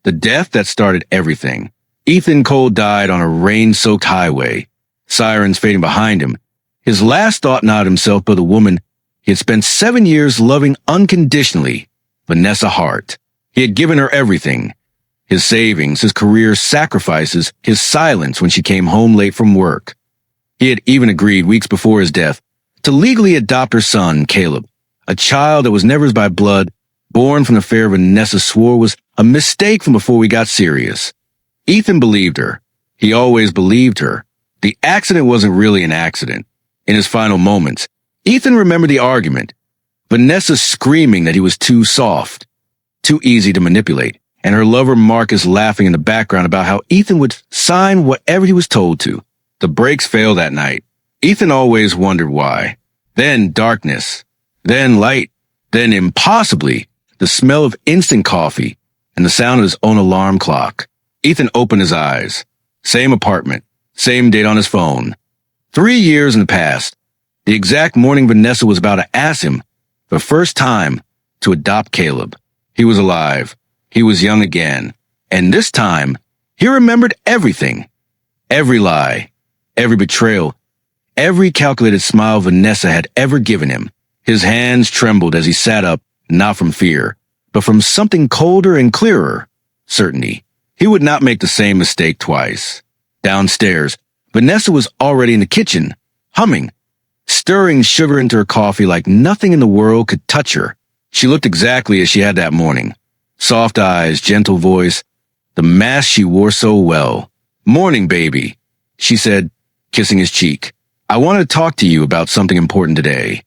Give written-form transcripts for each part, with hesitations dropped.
The death that started everything. Ethan Cole died on a rain-soaked highway, sirens fading behind him. His last thought not himself but the woman he had spent 7 years loving unconditionally, Vanessa Hart. He had given her everything. His savings, his career sacrifices, his silence when she came home late from work. He had even agreed weeks before his death to legally adopt her son, Caleb, a child that was never his by blood, born from the affair Vanessa swore was a mistake from before we got serious. Ethan believed her. He always believed her. The accident wasn't really an accident. In his final moments, Ethan remembered the argument. Vanessa screaming that he was too soft, too easy to manipulate, and her lover Marcus laughing in the background about how Ethan would sign whatever he was told to. The brakes failed that night. Ethan always wondered why. Then darkness. Then light. Then impossibly, the smell of instant coffee and the sound of his own alarm clock. Ethan opened his eyes. Same apartment. Same date on his phone. 3 years in the past. The exact morning Vanessa was about to ask him, for the first time, to adopt Caleb. He was alive. He was young again. And this time, he remembered everything. Every lie. Every betrayal. Every calculated smile Vanessa had ever given him. His hands trembled as he sat up, not from fear, but from something colder and clearer. Certainty. He would not make the same mistake twice. Downstairs, Vanessa was already in the kitchen, humming, stirring sugar into her coffee like nothing in the world could touch her. She looked exactly as she had that morning. Soft eyes, gentle voice, the mask she wore so well. "Morning, baby," she said, kissing his cheek. "I want to talk to you about something important today."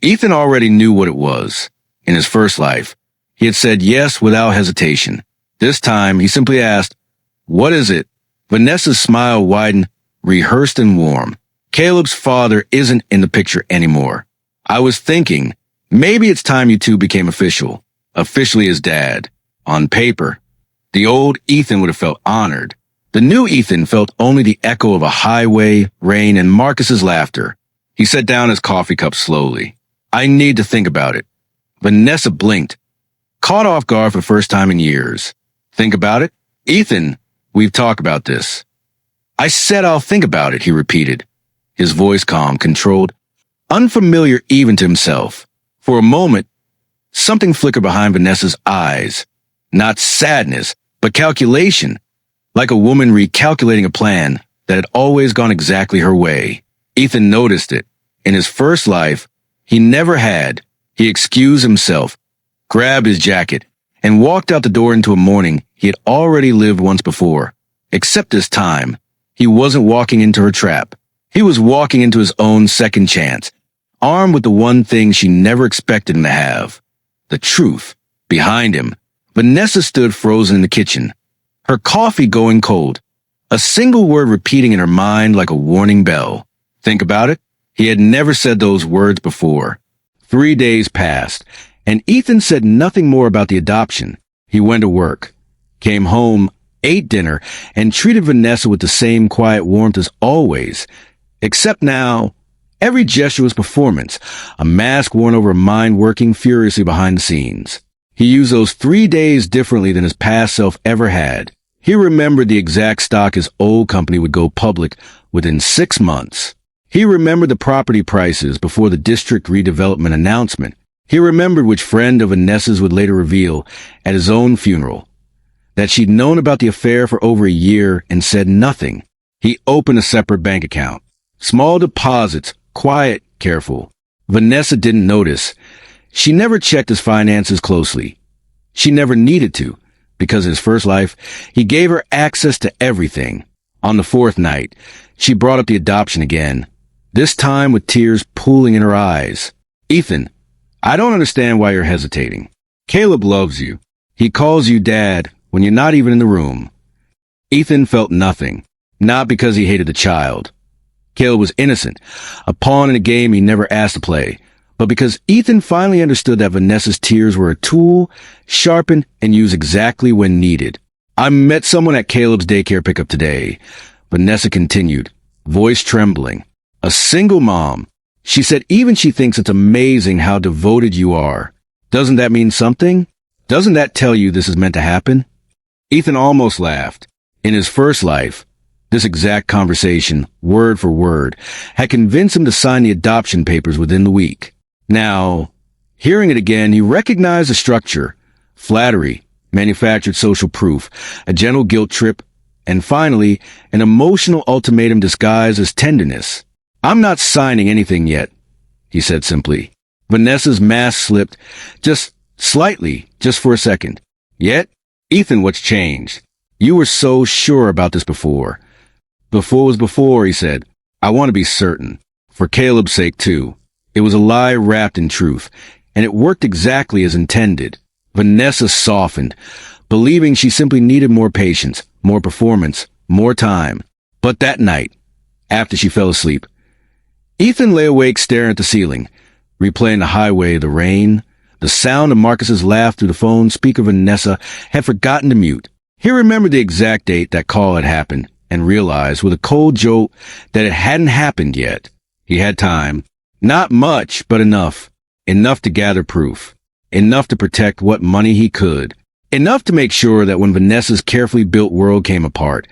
Ethan already knew what it was. In his first life, he had said yes without hesitation. This time, he simply asked, "What is it?" Vanessa's smile widened, rehearsed and warm. "Caleb's father isn't in the picture anymore. I was thinking, maybe it's time you two became official. Officially his dad. On paper." The old Ethan would have felt honored. The new Ethan felt only the echo of a highway, rain, and Marcus's laughter. He set down his coffee cup slowly. "I need to think about it." Vanessa blinked, caught off guard for the first time in years. "Think about it? Ethan, we've talked about this." "I said I'll think about it," he repeated, his voice calm, controlled, unfamiliar even to himself. For a moment, something flickered behind Vanessa's eyes. Not sadness, but calculation, like a woman recalculating a plan that had always gone exactly her way. Ethan noticed it. In his first life, he never had. He excused himself, grabbed his jacket, and walked out the door into a morning he had already lived once before. Except this time, he wasn't walking into her trap. He was walking into his own second chance, armed with the one thing she never expected him to have. The truth. Behind him, Vanessa stood frozen in the kitchen, her coffee going cold, a single word repeating in her mind like a warning bell. Think about it? He had never said those words before. 3 days passed, and Ethan said nothing more about the adoption. He went to work, came home, ate dinner, and treated Vanessa with the same quiet warmth as always. Except now, every gesture was performance, a mask worn over a mind working furiously behind the scenes. He used those 3 days differently than his past self ever had. He remembered the exact stock his old company would go public within 6 months. He remembered the property prices before the district redevelopment announcement. He remembered which friend of Vanessa's would later reveal at his own funeral that she'd known about the affair for over a year and said nothing. He opened a separate bank account. Small deposits, quiet, careful. Vanessa didn't notice. She never checked his finances closely. She never needed to, because in his first life, he gave her access to everything. On the 4th night, she brought up the adoption again, this time with tears pooling in her eyes. "Ethan, I don't understand why you're hesitating. Caleb loves you. He calls you dad when you're not even in the room." Ethan felt nothing, not because he hated the child. Caleb was innocent, a pawn in a game he never asked to play, but because Ethan finally understood that Vanessa's tears were a tool, sharpened and used exactly when needed. "I met someone at Caleb's daycare pickup today," Vanessa continued, voice trembling. "A single mom. She said even she thinks it's amazing how devoted you are. Doesn't that mean something? Doesn't that tell you this is meant to happen?" Ethan almost laughed. In his first life, this exact conversation, word for word, had convinced him to sign the adoption papers within the week. Now, hearing it again, he recognized the structure: flattery, manufactured social proof, a gentle guilt trip, and finally, an emotional ultimatum disguised as tenderness. "I'm not signing anything yet," he said simply. Vanessa's mask slipped, just slightly, just for a second. "Yet? Ethan, what's changed? You were so sure about this before." "Before was before," he said. "I want to be certain. For Caleb's sake, too." It was a lie wrapped in truth, and it worked exactly as intended. Vanessa softened, believing she simply needed more patience, more performance, more time. But that night, after she fell asleep, Ethan lay awake staring at the ceiling, replaying the highway, the rain, the sound of Marcus's laugh through the phone speaker. Vanessa had forgotten to mute. He remembered the exact date that call had happened and realized with a cold jolt that it hadn't happened yet. He had time. Not much, but enough. Enough to gather proof. Enough to protect what money he could. Enough to make sure that when Vanessa's carefully built world came apart,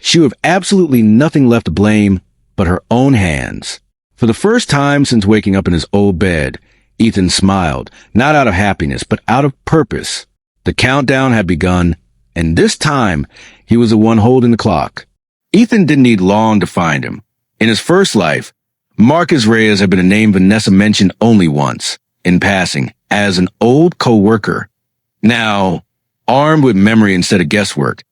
she would have absolutely nothing left to blame but her own hands. For the first time since waking up in his old bed, Ethan smiled, not out of happiness, but out of purpose. The countdown had begun, and this time he was the one holding the clock. Ethan didn't need long to find him. In his first life, Marcus Reyes had been a name Vanessa mentioned only once, in passing, as an old co-worker. Now, armed with memory instead of guesswork,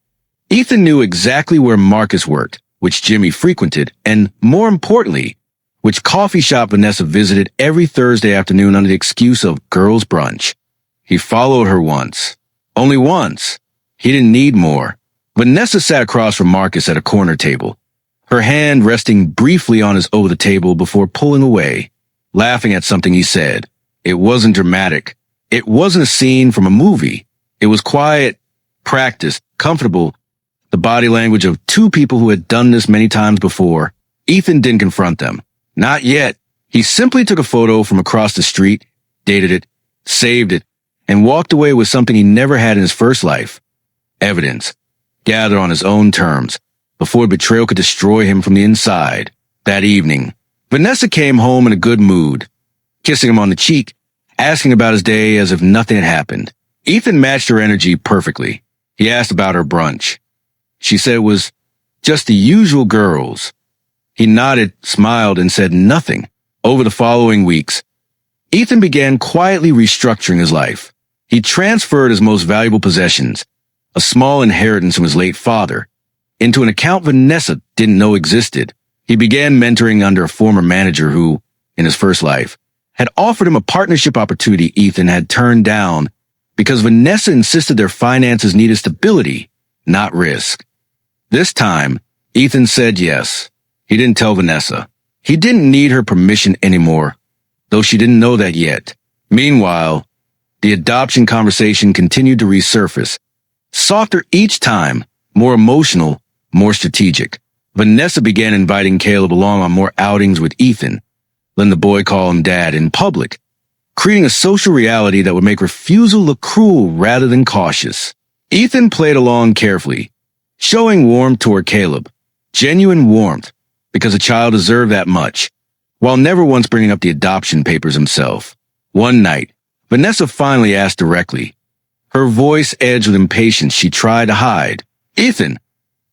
Ethan knew exactly where Marcus worked, which Jimmy frequented, and more importantly, which coffee shop Vanessa visited every Thursday afternoon under the excuse of girls' brunch. He followed her once. Only once. He didn't need more. Vanessa sat across from Marcus at a corner table, her hand resting briefly on his over the table before pulling away, laughing at something he said. It wasn't dramatic. It wasn't a scene from a movie. It was quiet, practiced, comfortable, the body language of two people who had done this many times before. Ethan didn't confront them. Not yet. He simply took a photo from across the street, dated it, saved it, and walked away with something he never had in his first life. Evidence, gathered on his own terms, before betrayal could destroy him from the inside. That evening, Vanessa came home in a good mood, kissing him on the cheek, asking about his day as if nothing had happened. Ethan matched her energy perfectly. He asked about her brunch. She said it was just the usual girls. He nodded, smiled, and said nothing. Over the following weeks, Ethan began quietly restructuring his life. He transferred his most valuable possessions, a small inheritance from his late father, into an account Vanessa didn't know existed. He began mentoring under a former manager who, in his first life, had offered him a partnership opportunity Ethan had turned down because Vanessa insisted their finances needed stability, not risk. This time, Ethan said yes. He didn't tell Vanessa. He didn't need her permission anymore, though she didn't know that yet. Meanwhile, the adoption conversation continued to resurface, softer each time, more emotional, more strategic. Vanessa began inviting Caleb along on more outings with Ethan, letting the boy call him dad in public, creating a social reality that would make refusal look cruel rather than cautious. Ethan played along carefully, showing warmth toward Caleb, genuine warmth, because a child deserved that much, while never once bringing up the adoption papers himself. One night, Vanessa finally asked directly. Her voice edged with impatience she tried to hide. "Ethan,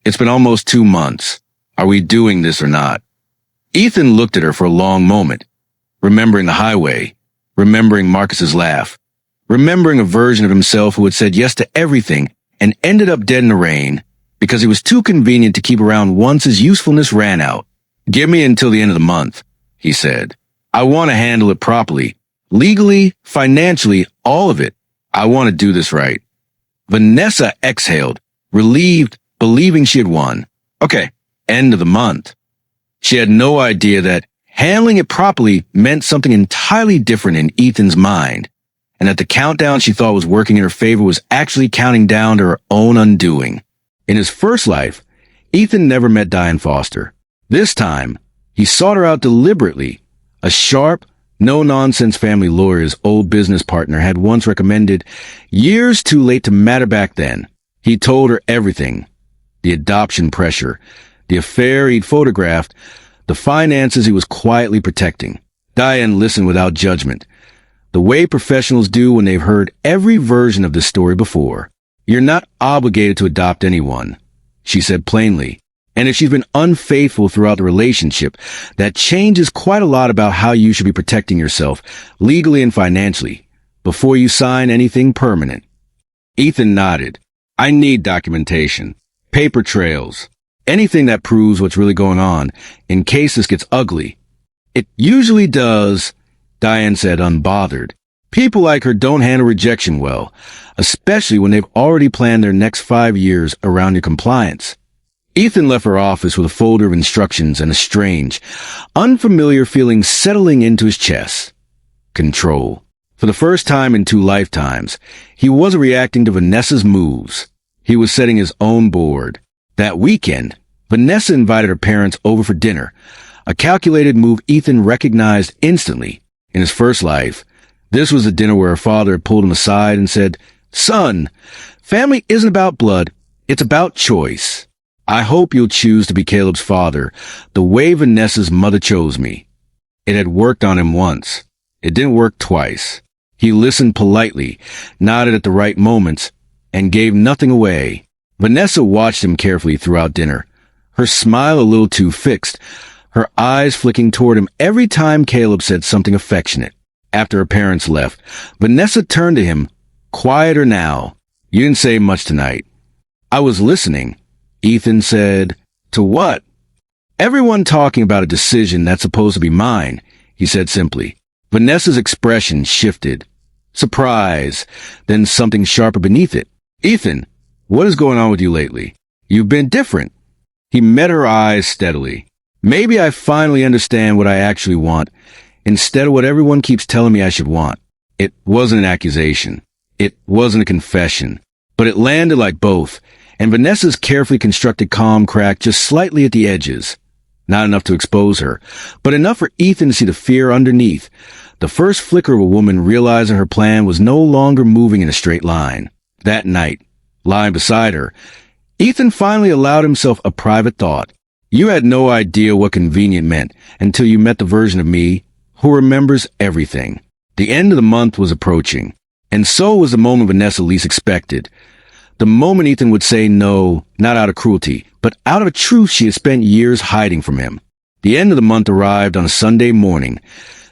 it's been almost 2 months. Are we doing this or not?" Ethan looked at her for a long moment, remembering the highway, remembering Marcus's laugh, remembering a version of himself who had said yes to everything and ended up dead in the rain because he was too convenient to keep around once his usefulness ran out. "Give me until the end of the month," he said. "I want to handle it properly. Legally, financially, all of it. I want to do this right." Vanessa exhaled, relieved, believing she had won. Okay, end of the month. She had no idea that handling it properly meant something entirely different in Ethan's mind, and that the countdown she thought was working in her favor was actually counting down to her own undoing. In his first life, Ethan never met Diane Foster. This time, he sought her out deliberately. A sharp, no-nonsense family lawyer his old business partner had once recommended, years too late to matter back then. He told her everything. The adoption pressure, the affair he'd photographed, the finances he was quietly protecting. Diane listened without judgment, the way professionals do when they've heard every version of this story before. You're not obligated to adopt anyone, she said plainly. And if she's been unfaithful throughout the relationship, that changes quite a lot about how you should be protecting yourself, legally and financially, before you sign anything permanent. Ethan nodded. I need documentation, paper trails, anything that proves what's really going on, in case this gets ugly. It usually does, Diane said, unbothered. People like her don't handle rejection well, especially when they've already planned their next 5 years around your compliance. Ethan left her office with a folder of instructions and a strange, unfamiliar feeling settling into his chest. Control. For the first time in 2 lifetimes, he wasn't reacting to Vanessa's moves. He was setting his own board. That weekend, Vanessa invited her parents over for dinner, a calculated move Ethan recognized instantly. In his first life, this was a dinner where her father had pulled him aside and said, "Son, family isn't about blood, it's about choice. I hope you'll choose to be Caleb's father the way Vanessa's mother chose me." It had worked on him once. It didn't work twice. He listened politely, nodded at the right moments, and gave nothing away. Vanessa watched him carefully throughout dinner, her smile a little too fixed, her eyes flicking toward him every time Caleb said something affectionate. After her parents left, Vanessa turned to him, quieter now. "You didn't say much tonight." "I was listening," Ethan said. "To what?" "Everyone talking about a decision that's supposed to be mine," he said simply. Vanessa's expression shifted. Surprise, then something sharper beneath it. "Ethan, what is going on with you lately? You've been different." He met her eyes steadily. "Maybe I finally understand what I actually want, instead of what everyone keeps telling me I should want." It wasn't an accusation. It wasn't a confession. But it landed like both, and Vanessa's carefully constructed calm cracked just slightly at the edges. Not enough to expose her, but enough for Ethan to see the fear underneath. The first flicker of a woman realizing her plan was no longer moving in a straight line. That night, lying beside her, Ethan finally allowed himself a private thought. "You had no idea what convenient meant until you met the version of me who remembers everything." The end of the month was approaching, and so was the moment Vanessa least expected. The moment Ethan would say no, not out of cruelty, but out of a truth she had spent years hiding from him. The end of the month arrived on a Sunday morning,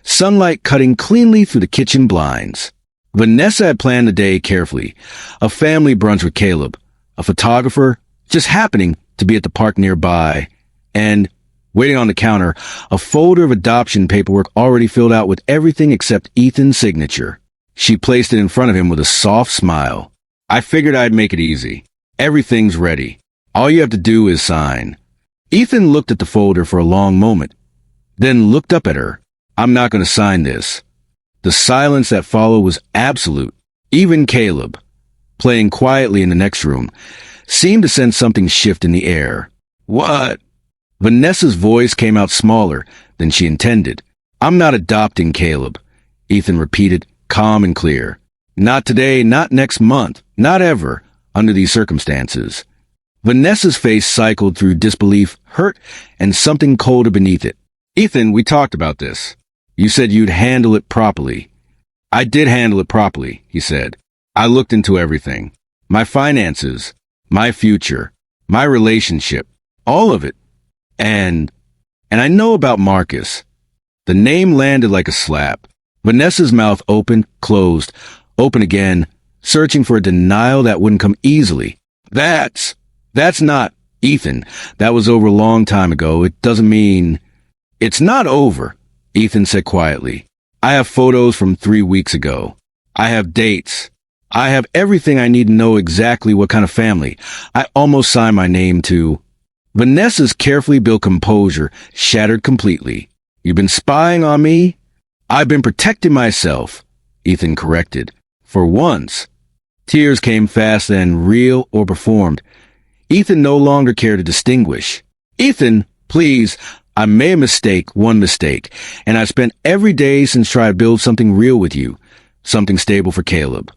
sunlight cutting cleanly through the kitchen blinds. Vanessa had planned the day carefully. A family brunch with Caleb, a photographer just happening to be at the park nearby, and, waiting on the counter, a folder of adoption paperwork already filled out with everything except Ethan's signature. She placed it in front of him with a soft smile. "I figured I'd make it easy. Everything's ready. All you have to do is sign." Ethan looked at the folder for a long moment, then looked up at her. "I'm not going to sign this." The silence that followed was absolute. Even Caleb, playing quietly in the next room, seemed to sense something shift in the air. "What?" Vanessa's voice came out smaller than she intended. "I'm not adopting Caleb," Ethan repeated, calm and clear. "Not today, not next month, not ever, under these circumstances." Vanessa's face cycled through disbelief, hurt, and something colder beneath it. "Ethan, we talked about this. You said you'd handle it properly." "I did handle it properly," he said. "I looked into everything. My finances, my future, my relationship, all of it. And I know about Marcus." The name landed like a slap. Vanessa's mouth opened, closed, open again, searching for a denial that wouldn't come easily. That's not, Ethan. That was over a long time ago. It doesn't mean..." "It's not over," Ethan said quietly. "I have photos from 3 weeks ago. I have dates. I have everything I need to know exactly what kind of family I almost signed my name to." Vanessa's carefully built composure shattered completely. "You've been spying on me?" "I've been protecting myself," Ethan corrected. "For once." Tears came fast and real or performed. Ethan no longer cared to distinguish. "Ethan, please, I made a mistake, one mistake, and I spent every day since trying to build something real with you, something stable for Caleb."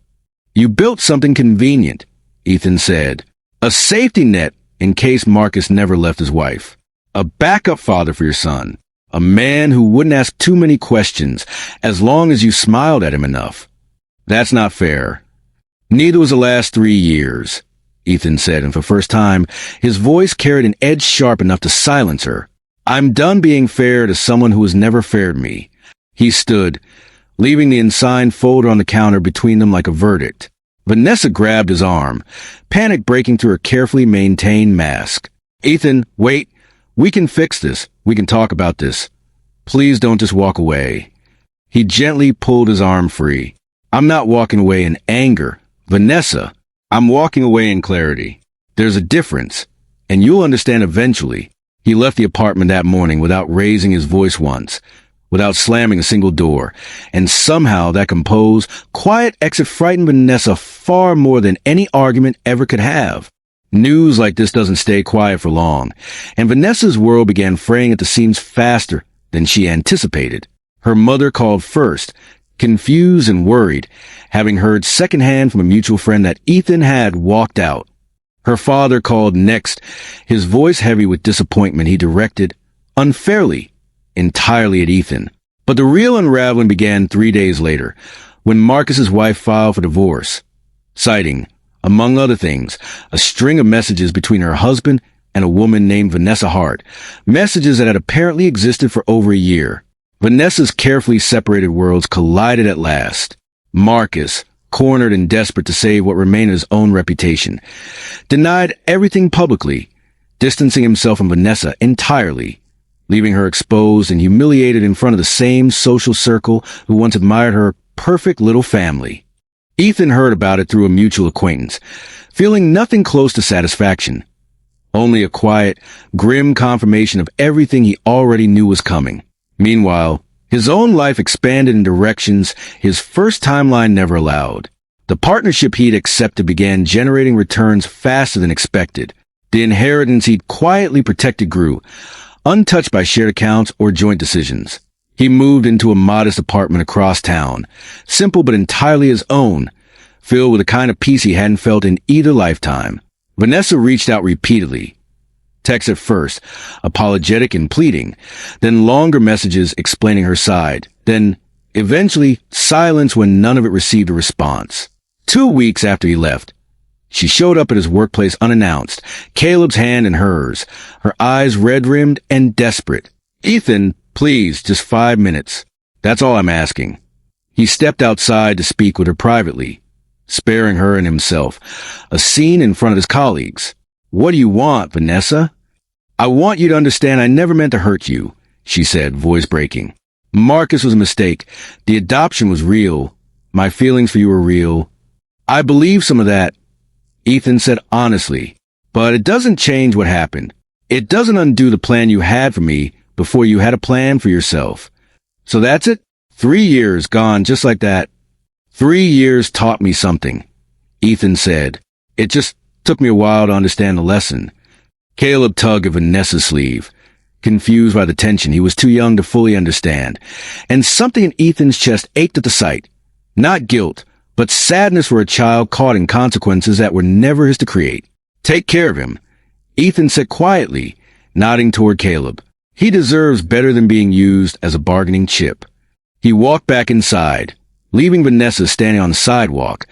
"You built something convenient," Ethan said. A safety net in case Marcus never left his wife. A backup father for your son. A man who wouldn't ask too many questions as long as you smiled at him enough. That's not fair. Neither was the last 3 years, Ethan said, and for the first time, his voice carried an edge sharp enough to silence her. I'm done being fair to someone who has never faired me. He stood, leaving the unsigned folder on the counter between them like a verdict. Vanessa grabbed his arm, panic breaking through her carefully maintained mask. Ethan, wait. We can fix this. We can talk about this. Please don't just walk away. He gently pulled his arm free. I'm not walking away in anger, Vanessa. I'm walking away in clarity. There's a difference, and you'll understand eventually. He left the apartment that morning without raising his voice once, without slamming a single door, and somehow that composed, quiet exit frightened Vanessa far more than any argument ever could have. News like this doesn't stay quiet for long, and Vanessa's world began fraying at the seams faster than she anticipated. Her mother called first, confused and worried, having heard secondhand from a mutual friend that Ethan had walked out. Her father called next, his voice heavy with disappointment he directed, unfairly, entirely at Ethan. But the real unraveling began 3 days later, when Marcus's wife filed for divorce, citing, among other things, a string of messages between her husband and a woman named Vanessa Hart, messages that had apparently existed for over a year. Vanessa's carefully separated worlds collided at last. Marcus, cornered and desperate to save what remained of his own reputation, denied everything publicly, distancing himself from Vanessa entirely, leaving her exposed and humiliated in front of the same social circle who once admired her perfect little family. Ethan heard about it through a mutual acquaintance, feeling nothing close to satisfaction, only a quiet, grim confirmation of everything he already knew was coming. Meanwhile, his own life expanded in directions his first timeline never allowed. The partnership he'd accepted began generating returns faster than expected. The inheritance he'd quietly protected grew, untouched by shared accounts or joint decisions. He moved into a modest apartment across town, simple but entirely his own, filled with a kind of peace he hadn't felt in either lifetime. Vanessa reached out repeatedly. Texts at first, apologetic and pleading, then longer messages explaining her side, then, eventually, silence when none of it received a response. 2 weeks after he left, she showed up at his workplace unannounced, Caleb's hand in hers, her eyes red-rimmed and desperate. Ethan, please, just 5 minutes. That's all I'm asking. He stepped outside to speak with her privately, sparing her and himself, a scene in front of his colleagues. What do you want, Vanessa? I want you to understand I never meant to hurt you, she said, voice breaking. Marcus was a mistake. The adoption was real. My feelings for you were real. I believe some of that, Ethan said honestly, but it doesn't change what happened. It doesn't undo the plan you had for me before you had a plan for yourself. So that's it? 3 years gone just like that. 3 years taught me something, Ethan said. It just took me a while to understand the lesson. Caleb tugged at Vanessa's sleeve, confused by the tension he was too young to fully understand, and something in Ethan's chest ached at the sight. Not guilt, but sadness for a child caught in consequences that were never his to create. Take care of him, Ethan said quietly, nodding toward Caleb. He deserves better than being used as a bargaining chip. He walked back inside, leaving Vanessa standing on the sidewalk,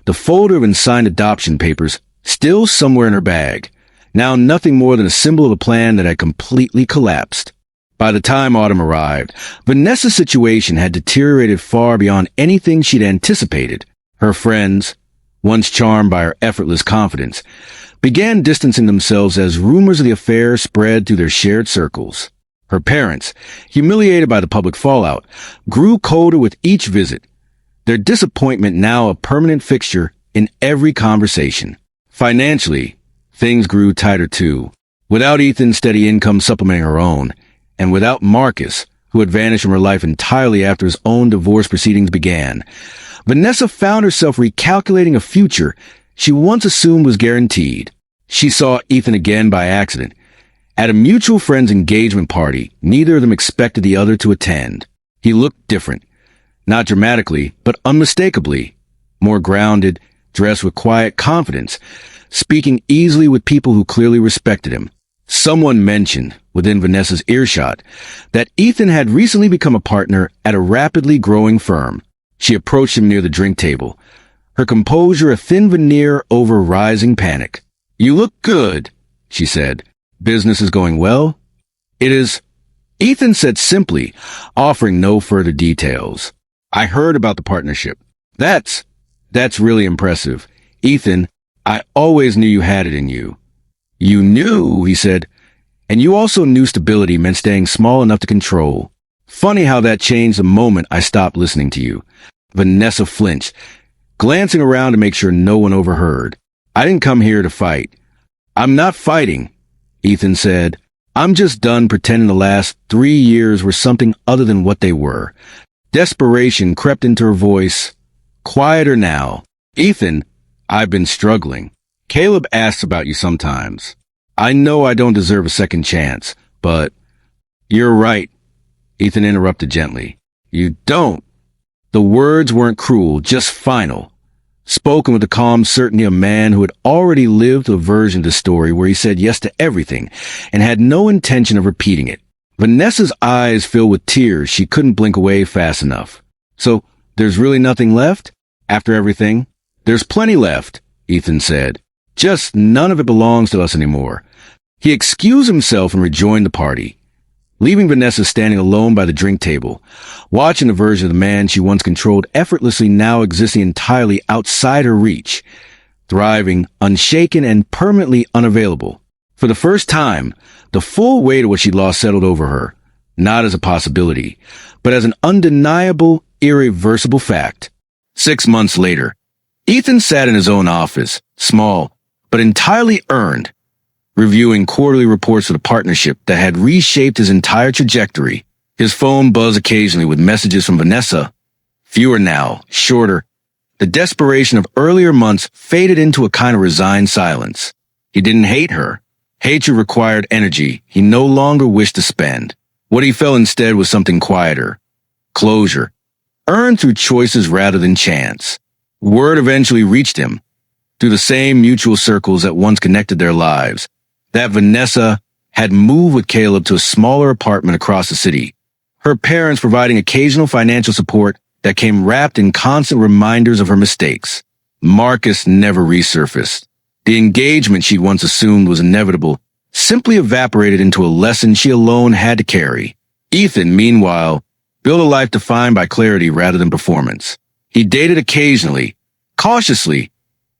the folder of unsigned adoption papers still somewhere in her bag, now nothing more than a symbol of a plan that had completely collapsed. By the time autumn arrived, Vanessa's situation had deteriorated far beyond anything she'd anticipated. Her friends, once charmed by her effortless confidence, began distancing themselves as rumors of the affair spread through their shared circles. Her parents, humiliated by the public fallout, grew colder with each visit, their disappointment now a permanent fixture in every conversation. Financially, things grew tighter too. Without Ethan's steady income supplementing her own, and without Marcus, who had vanished from her life entirely after his own divorce proceedings began, Vanessa found herself recalculating a future she once assumed was guaranteed. She saw Ethan again by accident. At a mutual friend's engagement party, neither of them expected the other to attend. He looked different. Not dramatically, but unmistakably. More grounded, dressed with quiet confidence, speaking easily with people who clearly respected him. Someone mentioned, within Vanessa's earshot, that Ethan had recently become a partner at a rapidly growing firm. She approached him near the drink table, her composure a thin veneer over rising panic. "You look good," she said. "Business is going well?" "It is," Ethan said simply, offering no further details. "I heard about the partnership. That's really impressive. Ethan, I always knew you had it in you." "You knew," he said, "and you also knew stability meant staying small enough to control. Funny how that changed the moment I stopped listening to you." Vanessa flinched, glancing around to make sure no one overheard. "I didn't come here to fight." "I'm not fighting," Ethan said. "I'm just done pretending the last 3 years were something other than what they were." Desperation crept into her voice, quieter now. "Ethan, I've been struggling. Caleb asks about you sometimes. I know I don't deserve a second chance, but—" "You're right," Ethan interrupted gently. "You don't." The words weren't cruel, just final, spoken with the calm certainty of a man who had already lived a version of the story where he said yes to everything and had no intention of repeating it. Vanessa's eyes filled with tears she couldn't blink away fast enough. "So, there's really nothing left? After everything?" "There's plenty left," Ethan said. "Just none of it belongs to us anymore." He excused himself and rejoined the party, leaving Vanessa standing alone by the drink table, watching the version of the man she once controlled effortlessly now existing entirely outside her reach, thriving, unshaken, and permanently unavailable. For the first time, the full weight of what she'd lost settled over her, not as a possibility, but as an undeniable, irreversible fact. 6 months later, Ethan sat in his own office, small, but entirely earned, reviewing quarterly reports of the partnership that had reshaped his entire trajectory. His phone buzzed occasionally with messages from Vanessa. Fewer now, shorter. The desperation of earlier months faded into a kind of resigned silence. He didn't hate her. Hatred required energy he no longer wished to spend. What he felt instead was something quieter. Closure, earned through choices rather than chance. Word eventually reached him, through the same mutual circles that once connected their lives, that Vanessa had moved with Caleb to a smaller apartment across the city, her parents providing occasional financial support that came wrapped in constant reminders of her mistakes. Marcus never resurfaced. The engagement she'd once assumed was inevitable simply evaporated into a lesson she alone had to carry. Ethan, meanwhile, built a life defined by clarity rather than performance. He dated occasionally, cautiously,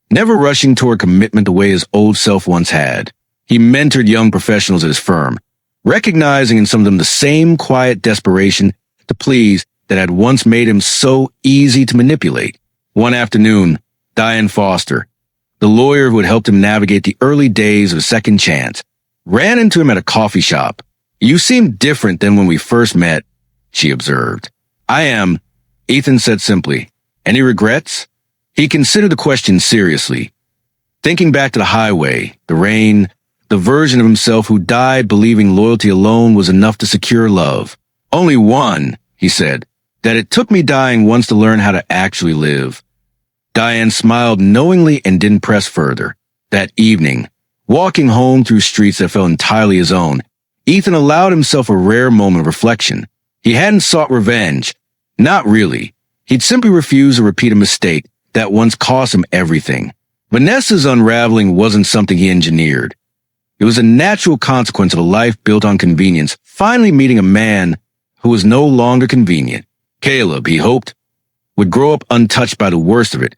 never rushing toward commitment the way his old self once had. He mentored young professionals at his firm, recognizing in some of them the same quiet desperation to please that had once made him so easy to manipulate. One afternoon, Diane Foster, the lawyer who had helped him navigate the early days of a second chance, ran into him at a coffee shop. "You seem different than when we first met," she observed. "I am," Ethan said simply. "Any regrets?" He considered the question seriously, thinking back to the highway, the rain, the version of himself who died believing loyalty alone was enough to secure love. "Only one," he said, "that it took me dying once to learn how to actually live." Diane smiled knowingly and didn't press further. That evening, walking home through streets that felt entirely his own, Ethan allowed himself a rare moment of reflection. He hadn't sought revenge. Not really. He'd simply refused to repeat a mistake that once cost him everything. Vanessa's unraveling wasn't something he engineered. It was a natural consequence of a life built on convenience, finally meeting a man who was no longer convenient. Caleb, he hoped, would grow up untouched by the worst of it,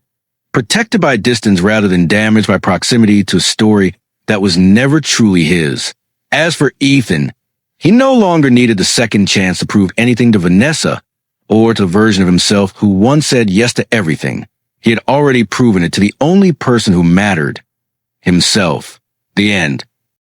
protected by distance rather than damaged by proximity to a story that was never truly his. As for Ethan, he no longer needed the second chance to prove anything to Vanessa or to the version of himself who once said yes to everything. He had already proven it to the only person who mattered, himself. The end.